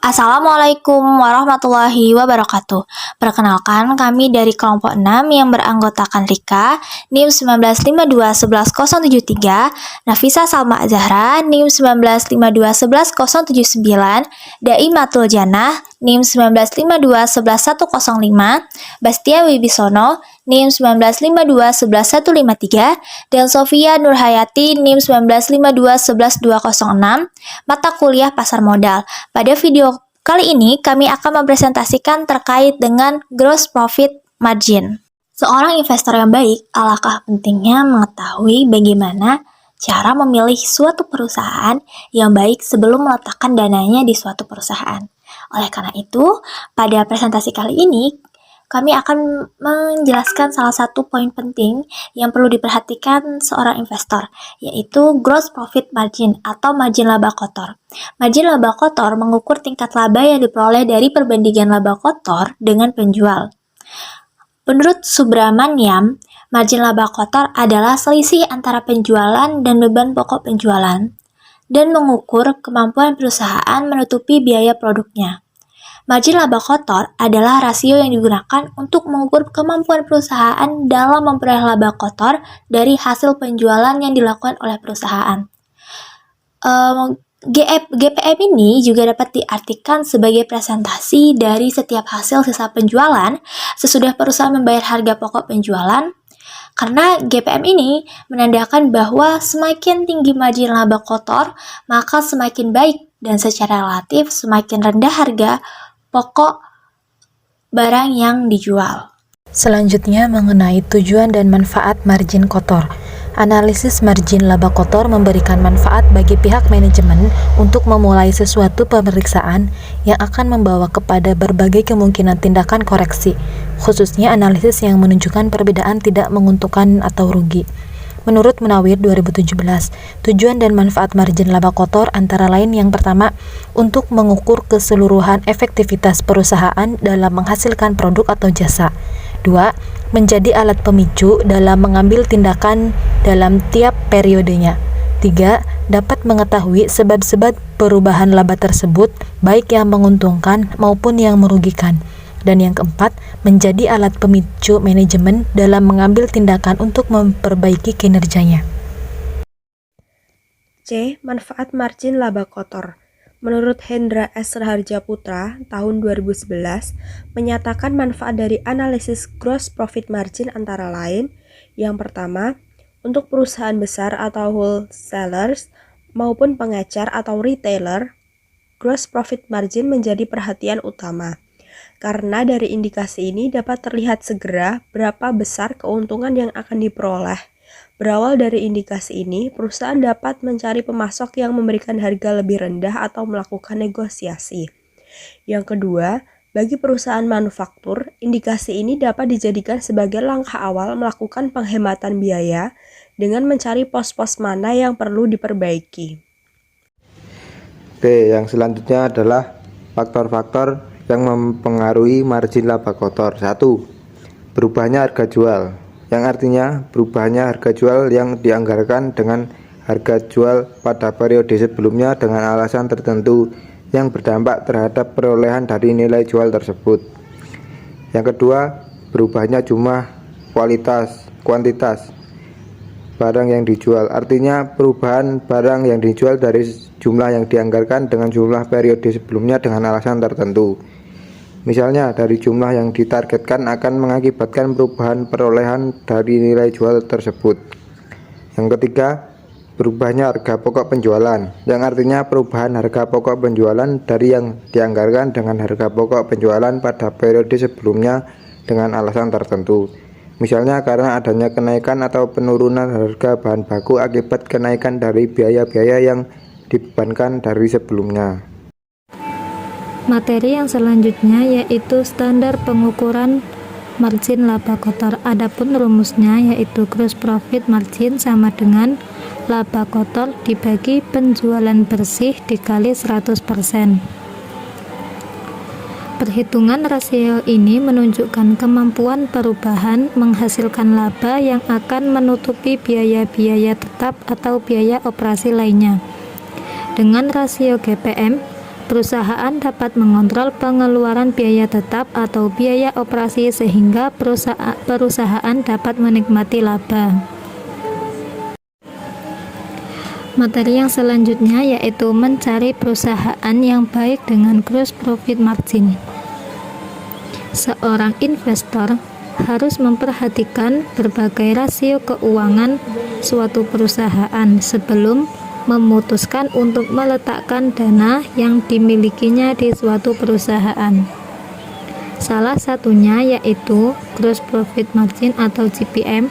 Assalamualaikum warahmatullahi wabarakatuh. Perkenalkan, kami dari kelompok 6 yang beranggotakan Rika, NIM 19521173, Nafisa Salma Zahra, NIM 19521179, Daimatul Janah, NIM 19521105, Bastia Wibisono, NIM 19521153, dan Sofia Nurhayati, NIM 19521126, mata kuliah pasar modal. Pada video kali ini, kami akan mempresentasikan terkait dengan gross profit margin. Seorang investor yang baik, alangkah pentingnya mengetahui bagaimana cara memilih suatu perusahaan yang baik sebelum meletakkan dananya di suatu perusahaan. Oleh karena itu, pada presentasi kali ini, kami akan menjelaskan salah satu poin penting yang perlu diperhatikan seorang investor, yaitu gross profit margin atau margin laba kotor. Margin laba kotor mengukur tingkat laba yang diperoleh dari perbandingan laba kotor dengan penjual. Menurut Subramaniam, margin laba kotor adalah selisih antara penjualan dan beban pokok penjualan, dan mengukur kemampuan perusahaan menutupi biaya produknya. Margin laba kotor adalah rasio yang digunakan untuk mengukur kemampuan perusahaan dalam memperoleh laba kotor dari hasil penjualan yang dilakukan oleh perusahaan. GPM ini juga dapat diartikan sebagai presentasi dari setiap hasil sisa penjualan sesudah perusahaan membayar harga pokok penjualan, karena GPM ini menandakan bahwa semakin tinggi margin laba kotor, maka semakin baik dan secara relatif semakin rendah harga pokok barang yang dijual. Selanjutnya mengenai tujuan dan manfaat margin kotor. Analisis margin laba kotor memberikan manfaat bagi pihak manajemen untuk memulai sesuatu pemeriksaan yang akan membawa kepada berbagai kemungkinan tindakan koreksi, khususnya analisis yang menunjukkan perbedaan tidak menguntungkan atau rugi. Menurut Munawir 2017, tujuan dan manfaat margin laba kotor antara lain yang pertama, untuk mengukur keseluruhan efektivitas perusahaan dalam menghasilkan produk atau jasa. 2. Menjadi alat pemicu dalam mengambil tindakan dalam tiap periodenya. 3. Dapat mengetahui sebab-sebab perubahan laba tersebut, baik yang menguntungkan maupun yang merugikan. Dan yang keempat, menjadi alat pemicu manajemen dalam mengambil tindakan untuk memperbaiki kinerjanya. C. Manfaat margin laba kotor. Menurut Hendra S. Raharja Putra tahun 2011, menyatakan manfaat dari analisis gross profit margin antara lain, yang pertama, untuk perusahaan besar atau wholesalers maupun pengecer atau retailer, gross profit margin menjadi perhatian utama. Karena dari indikasi ini dapat terlihat segera berapa besar keuntungan yang akan diperoleh. Berawal dari indikasi ini, perusahaan dapat mencari pemasok yang memberikan harga lebih rendah atau melakukan negosiasi. Yang kedua, bagi perusahaan manufaktur, indikasi ini dapat dijadikan sebagai langkah awal melakukan penghematan biaya dengan mencari pos-pos mana yang perlu diperbaiki. Oke, yang selanjutnya adalah faktor-faktor yang mempengaruhi margin laba kotor. 1. Berubahnya harga jual, yang artinya berubahnya harga jual yang dianggarkan dengan harga jual pada periode sebelumnya dengan alasan tertentu yang berdampak terhadap perolehan dari nilai jual tersebut. Yang kedua, berubahnya jumlah kuantitas barang yang dijual, artinya perubahan barang yang dijual dari jumlah yang dianggarkan dengan jumlah periode sebelumnya dengan alasan tertentu. Misalnya, dari jumlah yang ditargetkan akan mengakibatkan perubahan perolehan dari nilai jual tersebut. Yang ketiga, berubahnya harga pokok penjualan, yang artinya perubahan harga pokok penjualan dari yang dianggarkan dengan harga pokok penjualan pada periode sebelumnya dengan alasan tertentu. Misalnya karena adanya kenaikan atau penurunan harga bahan baku akibat kenaikan dari biaya-biaya yang dibebankan dari sebelumnya. Materi yang selanjutnya yaitu standar pengukuran margin laba kotor. Adapun rumusnya yaitu gross profit margin sama dengan laba kotor dibagi penjualan bersih dikali 100%. Perhitungan rasio ini menunjukkan kemampuan perusahaan menghasilkan laba yang akan menutupi biaya-biaya tetap atau biaya operasi lainnya. Dengan rasio GPM, Perusahaan dapat mengontrol pengeluaran biaya tetap atau biaya operasi sehingga perusahaan dapat menikmati laba. Materi yang selanjutnya yaitu mencari perusahaan yang baik dengan gross profit margin. Seorang investor harus memperhatikan berbagai rasio keuangan suatu perusahaan sebelum memutuskan untuk meletakkan dana yang dimilikinya di suatu perusahaan. Salah satunya yaitu gross profit margin atau GPM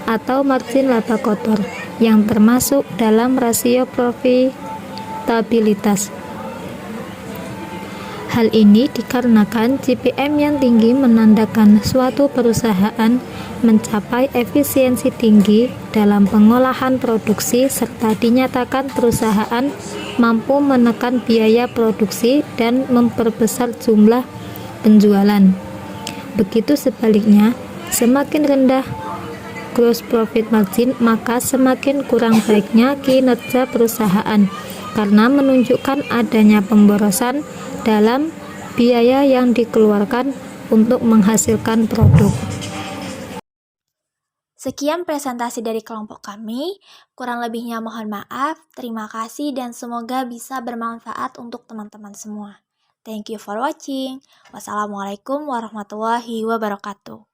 atau margin laba kotor yang termasuk dalam rasio profitabilitas. Hal ini dikarenakan GPM yang tinggi menandakan suatu perusahaan mencapai efisiensi tinggi dalam pengolahan produksi serta dinyatakan perusahaan mampu menekan biaya produksi dan memperbesar jumlah penjualan. Begitu sebaliknya, semakin rendah gross profit margin maka semakin kurang baiknya kinerja perusahaan karena menunjukkan adanya pemborosan dalam biaya yang dikeluarkan untuk menghasilkan produk. Sekian presentasi dari kelompok kami, kurang lebihnya mohon maaf, terima kasih dan semoga bisa bermanfaat untuk teman-teman semua. Thank you for watching. Wassalamualaikum warahmatullahi wabarakatuh.